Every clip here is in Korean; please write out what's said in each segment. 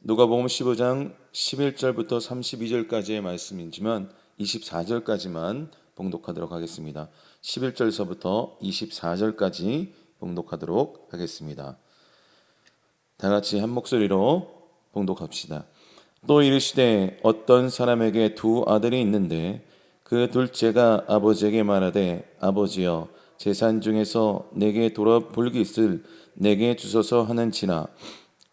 누가복음 15장 11절부터 32절까지의 말씀이지만 24절까지만 봉독하도록 하겠습니다. 11절서부터 24절까지 봉독하도록 하겠습니다. 다 같이 한 목소리로 봉독합시다. 또 이르시되 어떤 사람에게 두 아들이 있는데 그 둘째가 아버지에게 말하되 아버지여 재산 중에서 내게 돌아 볼깃을 내게 주소서 하는지라.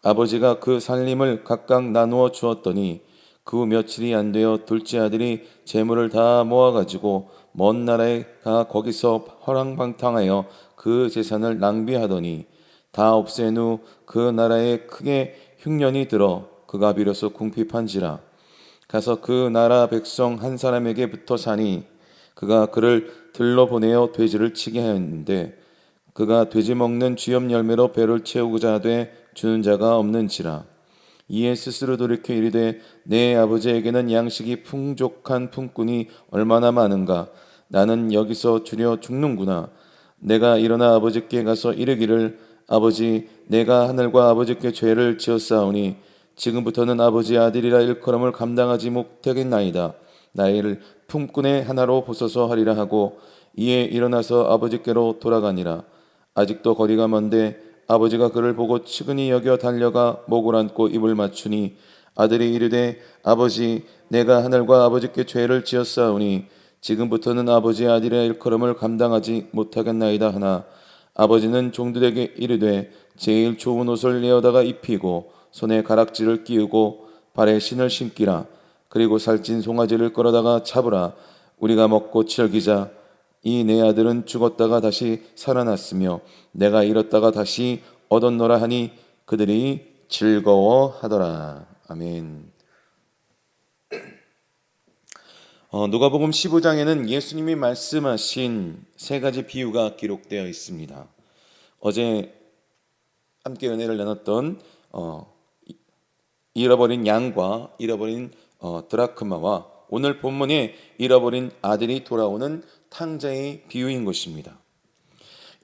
아버지가 그 살림을 각각 나누어 주었더니 그 며칠이 안 되어 둘째 아들이 재물을 다 모아가지고 먼 나라에 가 거기서 허랑방탕하여 그 재산을 낭비하더니 다 없앤 후 그 나라에 크게 흉년이 들어 그가 비로소 궁핍한지라. 가서 그 나라 백성 한 사람에게 붙어 사니 그가 그를 들러 보내어 돼지를 치게 하였는데 그가 돼지 먹는 쥐염 열매로 배를 채우고자 하되 주는 자가 없는지라. 이에 스스로 돌이켜 이르되 내 아버지에게는 양식이 풍족한 품꾼이 얼마나 많은가. 나는 여기서 주려 죽는구나. 내가 일어나 아버지께 가서 이르기를 아버지 내가 하늘과 아버지께 죄를 지었사오니 지금부터는 아버지의 아들이라 일컬음을 감당하지 못하겠나이다. 나이를 품꾼의 하나로 보소서 하리라 하고 이에 일어나서 아버지께로 돌아가니라. 아직도 거리가 먼데 아버지가 그를 보고 측은히 여겨 달려가 목을 안고 입을 맞추니 아들이 이르되 아버지 내가 하늘과 아버지께 죄를 지었사오니 지금부터는 아버지의 아들이라 일컬음을 감당하지 못하겠나이다 하나 아버지는 종들에게 이르되 제일 좋은 옷을 내어다가 입히고 손에 가락지를 끼우고 발에 신을 신기라. 그리고 살찐 송아지를 끌어다가 잡으라. 우리가 먹고 즐기자. 이 내 아들은 죽었다가 다시 살아났으며 내가 잃었다가 다시 얻었노라 하니 그들이 즐거워하더라. 아멘. 누가복음 15장에는 예수님이 말씀하신 세 가지 비유가 기록되어 있습니다. 어제 함께 은혜를 나눴던 잃어버린 양과 잃어버린 드라크마와 오늘 본문에 잃어버린 아들이 돌아오는 탕자의 비유인 것입니다.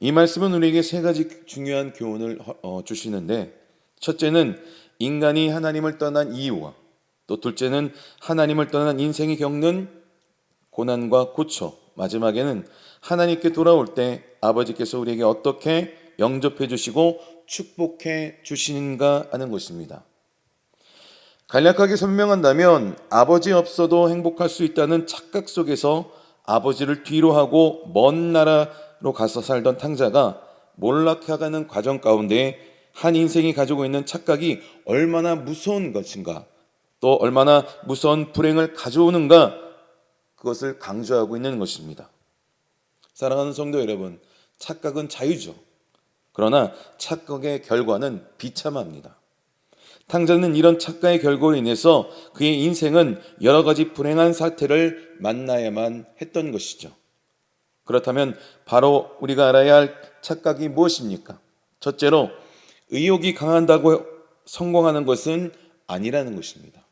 이 말씀은 우리에게 세 가지 중요한 교훈을 주시는데 첫째는 인간이 하나님을 떠난 이유와 또 둘째는 하나님을 떠난 인생이 겪는 고난과 고초, 마지막에는 하나님께 돌아올 때 아버지께서 우리에게 어떻게 영접해 주시고 축복해 주시는가 하는 것입니다. 간략하게 설명한다면 아버지 없어도 행복할 수 있다는 착각 속에서 아버지를 뒤로 하고 먼 나라로 가서 살던 탕자가 몰락해가는 과정 가운데 한 인생이 가지고 있는 착각이 얼마나 무서운 것인가, 또 얼마나 무서운 불행을 가져오는가, 그것을 강조하고 있는 것입니다. 사랑하는 성도 여러분, 착각은 자유죠. 그러나 착각의 결과는 비참합니다. 탕자는 이런 착각의 결과로 인해서 그의 인생은 여러 가지 불행한 사태를 만나야만 했던 것이죠. 그렇다면 바로 우리가 알아야 할 착각이 무엇입니까? 첫째로 의욕이 강한다고 성공하는 것은 아니라는 것입니다.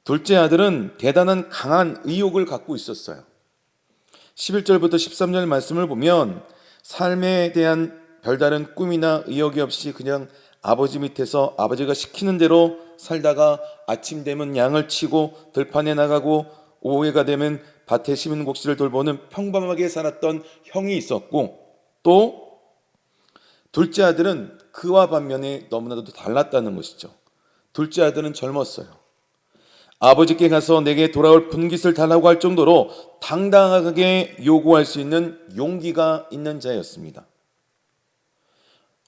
둘째 아들은 대단한 강한 의욕을 갖고 있었어요. 11절부터 13절 말씀을 보면 삶에 대한 별다른 꿈이나 의욕이 없이 그냥 아버지 밑에서 아버지가 시키는 대로 살다가 아침 되면 양을 치고 들판에 나가고 오후가 되면 밭에 심은 곡식을 돌보는 평범하게 살았던 형이 있었고, 또 둘째 아들은 그와 반면에 너무나도 달랐다는 것이죠. 둘째 아들은 젊었어요. 아버지께 가서 내게 돌아올 분깃을 달라고 할 정도로 당당하게 요구할 수 있는 용기가 있는 자였습니다.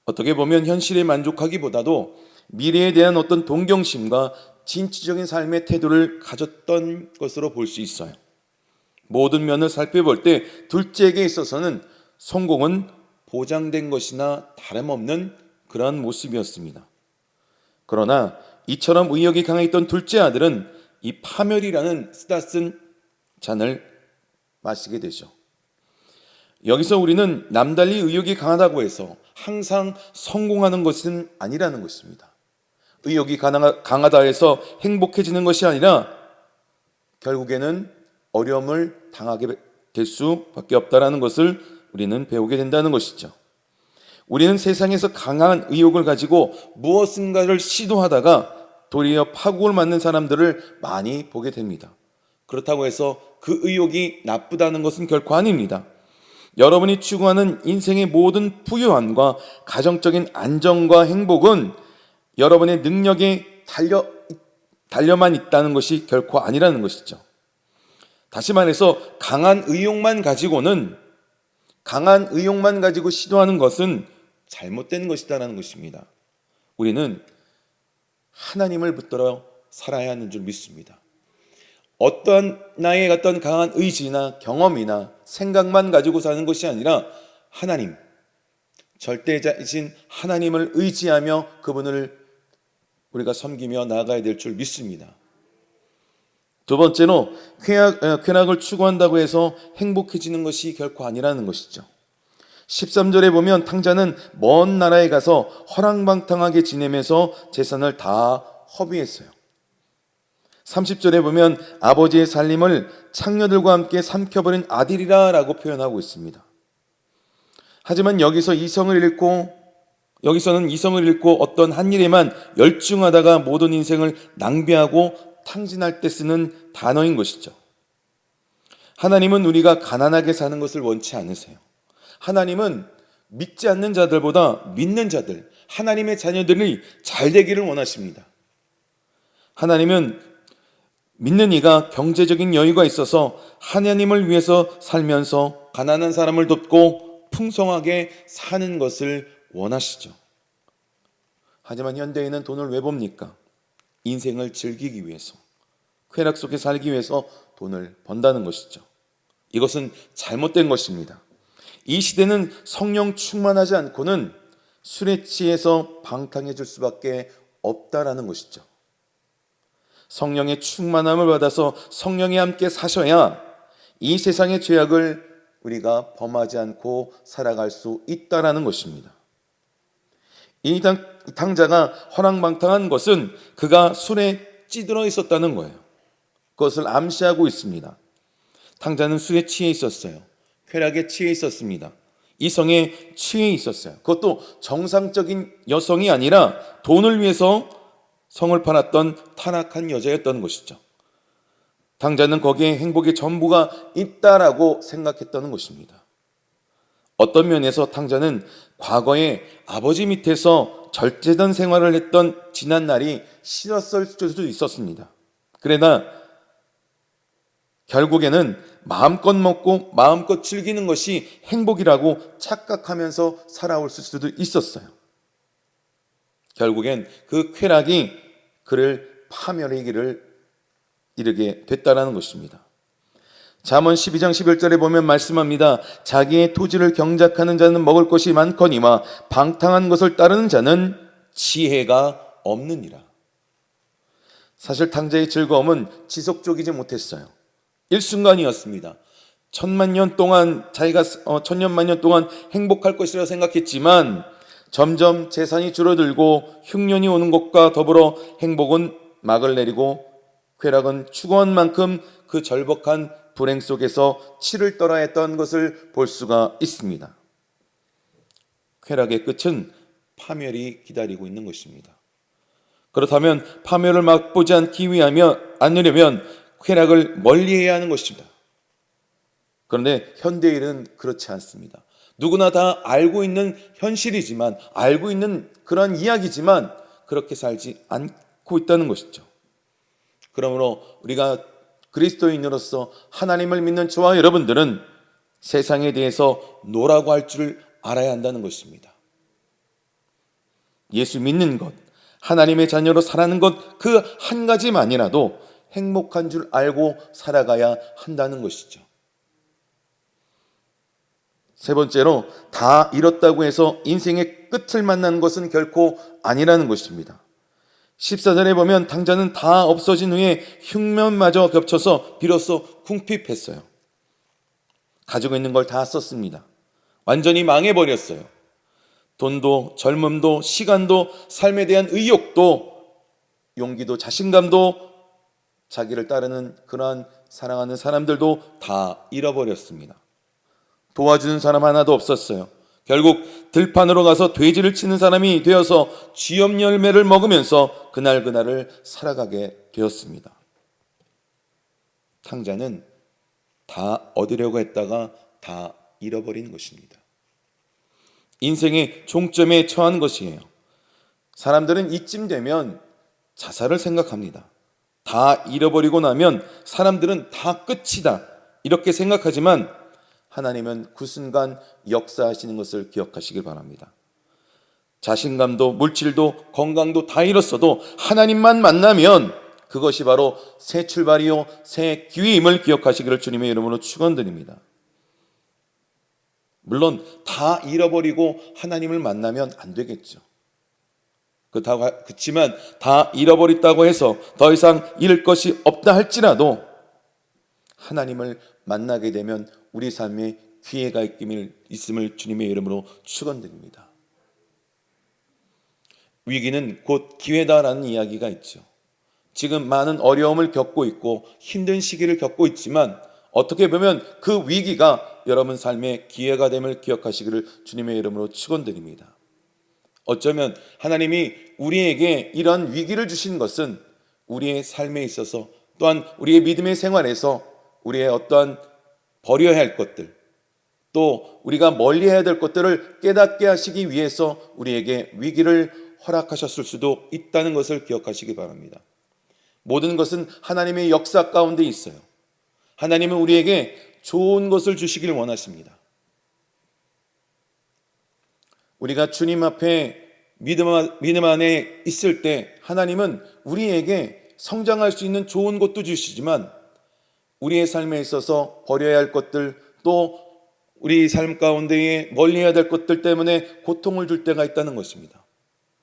어떻게 보면 현실에 만족하기보다도 미래에 대한 어떤 동경심과 진취적인 삶의 태도를 가졌던 것으로 볼 수 있어요. 모든 면을 살펴볼 때 둘째에게 있어서는 성공은 보장된 것이나 다름없는 그러한 모습이었습니다. 그러나 이처럼 의욕이 강했던 둘째 아들은 이 파멸이라는 쓰다 쓴 잔을 마시게 되죠. 여기서 우리는 남달리 의욕이 강하다고 해서 항상 성공하는 것은 아니라는 것입니다. 의욕이 강하다 해서 행복해지는 것이 아니라 결국에는 어려움을 당하게 될 수밖에 없다는 것을 우리는 배우게 된다는 것이죠. 우리는 세상에서 강한 의욕을 가지고 무엇인가를 시도하다가 도리어 파국을 맞는 사람들을 많이 보게 됩니다. 그렇다고 해서 그 의욕이 나쁘다는 것은 결코 아닙니다. 여러분이 추구하는 인생의 모든 부유함과 가정적인 안정과 행복은 여러분의 능력에 달려만 있다는 것이 결코 아니라는 것이죠. 다시 말해서 강한 의욕만 가지고 시도하는 것은 잘못된 것이다라는 것입니다. 우리는 하나님을 붙들어 살아야 하는 줄 믿습니다. 어떤 나의 어떤 강한 의지나 경험이나 생각만 가지고 사는 것이 아니라 하나님, 절대자이신 하나님을 의지하며 그분을 우리가 섬기며 나아가야 될 줄 믿습니다. 두 번째로 쾌락을 추구한다고 해서 행복해지는 것이 결코 아니라는 것이죠. 13절에 보면 탕자는 먼 나라에 가서 허랑방탕하게 지내면서 재산을 다 허비했어요. 30절에 보면 아버지의 살림을 창녀들과 함께 삼켜버린 아들이라 라고 표현하고 있습니다. 하지만 여기서는 이성을 잃고 어떤 한 일에만 열중하다가 모든 인생을 낭비하고 탕진할 때 쓰는 단어인 것이죠. 하나님은 우리가 가난하게 사는 것을 원치 않으세요. 하나님은 믿지 않는 자들보다 믿는 자들, 하나님의 자녀들이 잘 되기를 원하십니다. 하나님은 믿는 이가 경제적인 여유가 있어서 하나님을 위해서 살면서 가난한 사람을 돕고 풍성하게 사는 것을 원하시죠. 하지만 현대인은 돈을 왜 봅니까? 인생을 즐기기 위해서, 쾌락 속에 살기 위해서 돈을 번다는 것이죠. 이것은 잘못된 것입니다. 이 시대는 성령 충만하지 않고는 술에 취해서 방탕해질 수밖에 없다라는 것이죠. 성령의 충만함을 받아서 성령이 함께 사셔야 이 세상의 죄악을 우리가 범하지 않고 살아갈 수 있다라는 것입니다. 이 탕자가 허랑방탕한 것은 그가 술에 찌들어 있었다는 거예요. 그것을 암시하고 있습니다. 탕자는 술에 취해 있었어요. 쾌락에 취해 있었습니다. 이성에 취해 있었어요. 그것도 정상적인 여성이 아니라 돈을 위해서 성을 팔았던 타락한 여자였던 것이죠. 탕자는 거기에 행복의 전부가 있다라고 생각했다는 것입니다. 어떤 면에서 탕자는 과거에 아버지 밑에서 절제된 생활을 했던 지난 날이 싫었을 수도 있었습니다. 그러나 결국에는 마음껏 먹고 마음껏 즐기는 것이 행복이라고 착각하면서 살아올 수도 있었어요. 결국엔 그 쾌락이 그를 파멸의 이르게 됐다라는 것입니다. 잠언 12장 11절에 보면 말씀합니다. 자기의 토지를 경작하는 자는 먹을 것이 많거니와 방탕한 것을 따르는 자는 지혜가 없느니라. 사실 탕자의 즐거움은 지속적이지 못했어요. 일순간이었습니다. 천년만년 동안 행복할 것이라 생각했지만 점점 재산이 줄어들고 흉년이 오는 것과 더불어 행복은 막을 내리고 쾌락은 추구한 만큼 그 절박한 불행 속에서 치를 떨어야 했던 것을 볼 수가 있습니다. 쾌락의 끝은 파멸이 기다리고 있는 것입니다. 그렇다면 파멸을 맛보지 않으려면 쾌락을 멀리해야 하는 것입니다. 그런데 현대인은 그렇지 않습니다. 누구나 다 알고 있는 현실이지만, 알고 있는 그런 이야기지만 그렇게 살지 않고 있다는 것이죠. 그러므로 우리가 그리스도인으로서 하나님을 믿는 저와 여러분들은 세상에 대해서 노라고 할 줄 알아야 한다는 것입니다. 예수 믿는 것, 하나님의 자녀로 살아가는 것, 그 한 가지만이라도 행복한 줄 알고 살아가야 한다는 것이죠. 세 번째로, 다 잃었다고 해서 인생의 끝을 만나는 것은 결코 아니라는 것입니다. 14절에 보면 탕자는 다 없어진 후에 흉년마저 겹쳐서 비로소 궁핍했어요. 가지고 있는 걸 다 썼습니다. 완전히 망해버렸어요. 돈도 젊음도 시간도 삶에 대한 의욕도 용기도 자신감도 자기를 따르는 그러한 사랑하는 사람들도 다 잃어버렸습니다. 도와주는 사람 하나도 없었어요. 결국 들판으로 가서 돼지를 치는 사람이 되어서 쥐염 열매를 먹으면서 그날을 살아가게 되었습니다. 탕자는 다 얻으려고 했다가 다 잃어버린 것입니다. 인생의 종점에 처한 것이에요. 사람들은 이쯤 되면 자살을 생각합니다. 다 잃어버리고 나면 사람들은 다 끝이다 이렇게 생각하지만 하나님은 그 순간 역사하시는 것을 기억하시길 바랍니다. 자신감도 물질도 건강도 다 잃었어도 하나님만 만나면 그것이 바로 새 출발이요 새 기회임을 기억하시기를 주님의 이름으로 축원드립니다. 물론 다 잃어버리고 하나님을 만나면 안 되겠죠. 그렇지만 다 잃어버렸다고 해서 더 이상 잃을 것이 없다 할지라도 하나님을 만나게 되면 우리 삶에 기회가 있음을 주님의 이름으로 축원드립니다. 위기는 곧 기회다라는 이야기가 있죠. 지금 많은 어려움을 겪고 있고 힘든 시기를 겪고 있지만 어떻게 보면 그 위기가 여러분 삶의 기회가 됨을 기억하시기를 주님의 이름으로 축원드립니다. 어쩌면 하나님이 우리에게 이런 위기를 주신 것은 우리의 삶에 있어서 또한 우리의 믿음의 생활에서 우리의 어떠한 버려야 할 것들 또 우리가 멀리해야 될 것들을 깨닫게 하시기 위해서 우리에게 위기를 허락하셨을 수도 있다는 것을 기억하시기 바랍니다. 모든 것은 하나님의 역사 가운데 있어요. 하나님은 우리에게 좋은 것을 주시길 원하십니다. 우리가 주님 앞에 믿음 안에 있을 때 하나님은 우리에게 성장할 수 있는 좋은 것도 주시지만 우리의 삶에 있어서 버려야 할 것들 또 우리 삶 가운데에 멀리해야 될 것들 때문에 고통을 줄 때가 있다는 것입니다.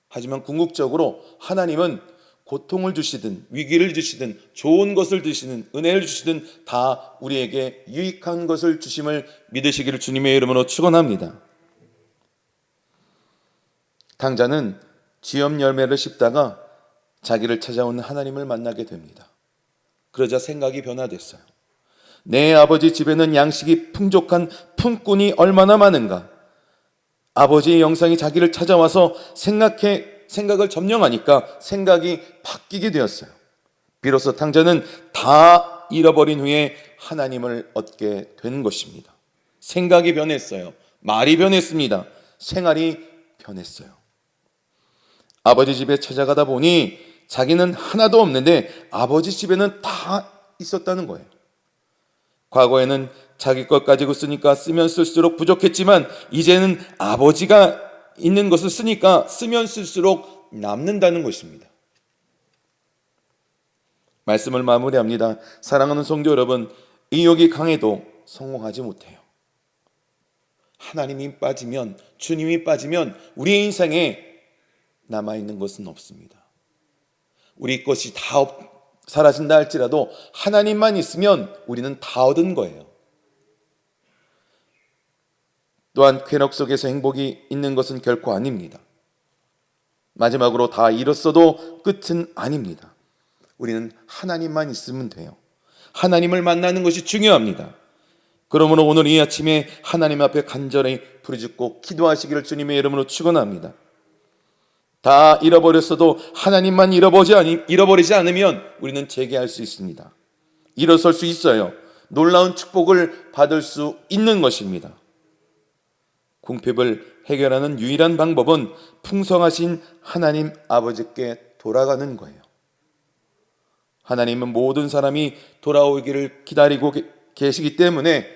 하지만 궁극적으로 하나님은 고통을 주시든 위기를 주시든 좋은 것을 주시든 은혜를 주시든 다 우리에게 유익한 것을 주심을 믿으시기를 주님의 이름으로 축원합니다. 탕자는 쥐염 열매를 씹다가 자기를 찾아온 하나님을 만나게 됩니다. 그러자 생각이 변화됐어요. 내 아버지 집에는 양식이 풍족한 품꾼이 얼마나 많은가. 아버지의 영상이 자기를 찾아와서 생각을 점령하니까 생각이 바뀌게 되었어요. 비로소 탕자는 다 잃어버린 후에 하나님을 얻게 된 것입니다. 생각이 변했어요. 말이 변했습니다. 생활이 변했어요. 아버지 집에 찾아가다 보니 자기는 하나도 없는데 아버지 집에는 다 있었다는 거예요. 과거에는 자기 것 가지고 쓰니까 쓰면 쓸수록 부족했지만 이제는 아버지가 있는 것을 쓰니까 쓰면 쓸수록 남는다는 것입니다. 말씀을 마무리합니다. 사랑하는 성도 여러분, 의욕이 강해도 성공하지 못해요. 하나님이 빠지면, 주님이 빠지면 우리의 인생에 남아있는 것은 없습니다. 우리 것이 다 사라진다 할지라도 하나님만 있으면 우리는 다 얻은 거예요. 또한 쾌락 속에서 행복이 있는 것은 결코 아닙니다. 마지막으로 다 잃었어도 끝은 아닙니다. 우리는 하나님만 있으면 돼요. 하나님을 만나는 것이 중요합니다. 그러므로 오늘 이 아침에 하나님 앞에 간절히 부르짖고 기도하시기를 주님의 이름으로 축원합니다. 다 잃어버렸어도 하나님만 잃어버리지 않으면 우리는 재개할 수 있습니다. 일어설 수 있어요. 놀라운 축복을 받을 수 있는 것입니다. 궁핍을 해결하는 유일한 방법은 풍성하신 하나님 아버지께 돌아가는 거예요. 하나님은 모든 사람이 돌아오기를 기다리고 계시기 때문에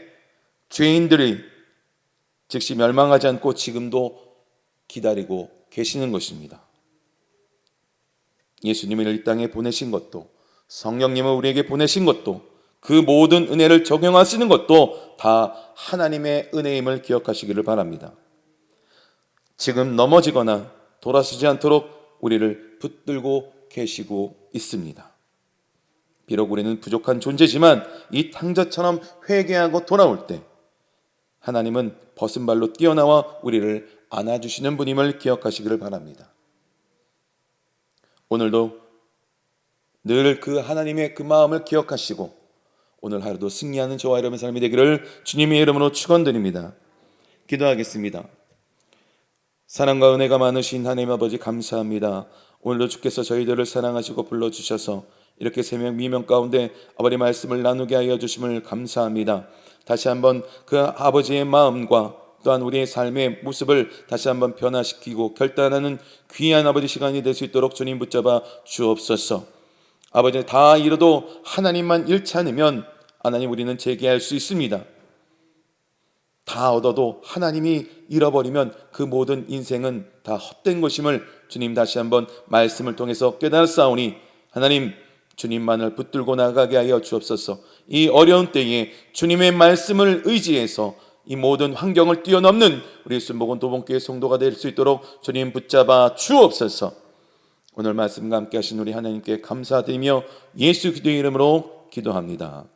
죄인들이 즉시 멸망하지 않고 지금도 기다리고 계시는 것입니다. 예수님을 이 땅에 보내신 것도 성령님을 우리에게 보내신 것도 그 모든 은혜를 적용하시는 것도 다 하나님의 은혜임을 기억하시기를 바랍니다. 지금 넘어지거나 돌아서지 않도록 우리를 붙들고 계시고 있습니다. 비록 우리는 부족한 존재지만 이 탕자처럼 회개하고 돌아올 때 하나님은 벗은 발로 뛰어나와 우리를 안아주시는 분임을 기억하시기를 바랍니다. 오늘도 늘 그 하나님의 그 마음을 기억하시고 오늘 하루도 승리하는 저와 여러분의 삶이 되기를 주님의 이름으로 축원드립니다. 기도하겠습니다. 사랑과 은혜가 많으신 하나님 아버지 감사합니다. 오늘도 주께서 저희들을 사랑하시고 불러주셔서 이렇게 새벽 미명 가운데 아버지 말씀을 나누게 하여 주심을 감사합니다. 다시 한번 그 아버지의 마음과 또한 우리의 삶의 모습을 다시 한번 변화시키고 결단하는 귀한 아버지 시간이 될 수 있도록 주님 붙잡아 주옵소서. 아버지 다 이뤄도 하나님만 잃지 않으면 하나님 우리는 재개할 수 있습니다. 다 얻어도 하나님이 잃어버리면 그 모든 인생은 다 헛된 것임을 주님 다시 한번 말씀을 통해서 깨달았사오니 하나님 주님만을 붙들고 나가게 하여 주옵소서. 이 어려운 때에 주님의 말씀을 의지해서 이 모든 환경을 뛰어넘는 우리 순복음 도봉교회 성도가 될 수 있도록 주님 붙잡아 주옵소서. 오늘 말씀과 함께 하신 우리 하나님께 감사드리며 예수 그리스도의 이름으로 기도합니다.